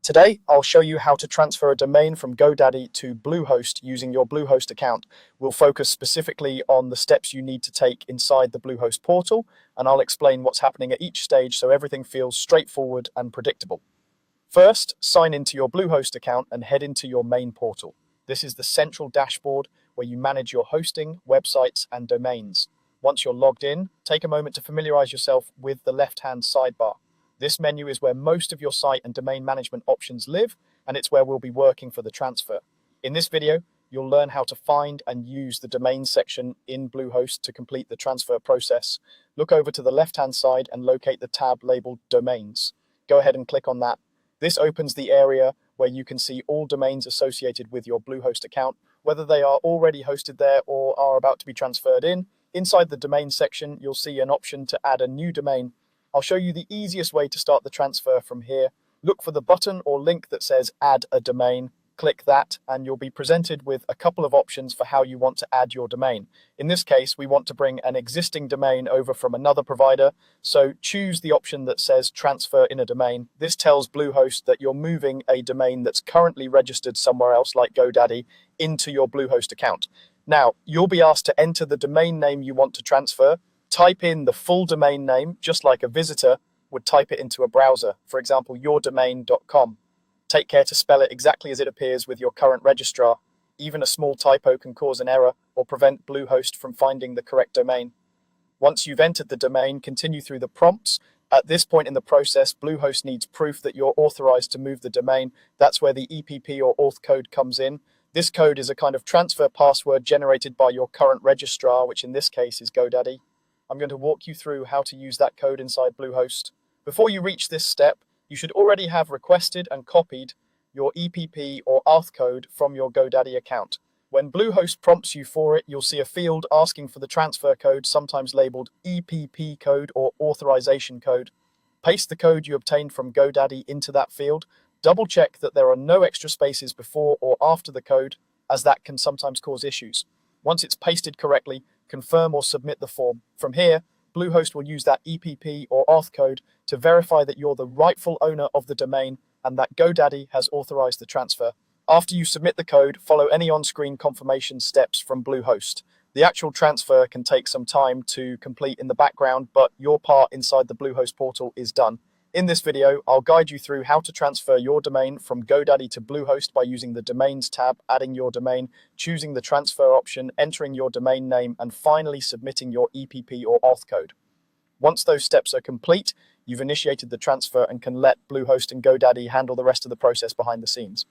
Today, I'll show you how to transfer a domain from GoDaddy to Bluehost using your Bluehost account. We'll focus specifically on the steps you need to take inside the Bluehost portal, and I'll explain what's happening at each stage so everything feels straightforward and predictable. First, sign into your Bluehost account and head into your main portal. This is the central dashboard where you manage your hosting, websites, and domains. Once you're logged in, take a moment to familiarize yourself with the left-hand sidebar. This menu is where most of your site and domain management options live, and it's where we'll be working for the transfer. In this video, you'll learn how to find and use the domain section in Bluehost to complete the transfer process. Look over to the left-hand side and locate the tab labeled Domains. Go ahead and click on that. This opens the area where you can see all domains associated with your Bluehost account, whether they are already hosted there or are about to be transferred in. Inside the domain section, you'll see an option to add a new domain. I'll show you the easiest way to start the transfer from here. Look for the button or link that says Add a Domain. Click that and you'll be presented with a couple of options for how you want to add your domain. In this case, we want to bring an existing domain over from another provider, so choose the option that says Transfer in a Domain. This tells Bluehost that you're moving a domain that's currently registered somewhere else like GoDaddy into your Bluehost account. Now, you'll be asked to enter the domain name you want to transfer. Type in the full domain name, just like a visitor would type it into a browser, for example, yourdomain.com. Take care to spell it exactly as it appears with your current registrar. Even a small typo can cause an error or prevent Bluehost from finding the correct domain. Once you've entered the domain, continue through the prompts. At this point in the process, Bluehost needs proof that you're authorized to move the domain. That's where the EPP or auth code comes in. This code is a kind of transfer password generated by your current registrar, which in this case is GoDaddy. I'm going to walk you through how to use that code inside Bluehost. Before you reach this step, you should already have requested and copied your EPP or auth code from your GoDaddy account. When Bluehost prompts you for it, you'll see a field asking for the transfer code, sometimes labeled EPP code or authorization code. Paste the code you obtained from GoDaddy into that field. Double check that there are no extra spaces before or after the code, as that can sometimes cause issues. Once it's pasted correctly, confirm or submit the form. From here, Bluehost will use that EPP or auth code to verify that you're the rightful owner of the domain and that GoDaddy has authorized the transfer. After you submit the code, follow any on-screen confirmation steps from Bluehost. The actual transfer can take some time to complete in the background, but your part inside the Bluehost portal is done. In this video, I'll guide you through how to transfer your domain from GoDaddy to Bluehost by using the Domains tab, adding your domain, choosing the transfer option, entering your domain name, and finally submitting your EPP or auth code. Once those steps are complete, you've initiated the transfer and can let Bluehost and GoDaddy handle the rest of the process behind the scenes.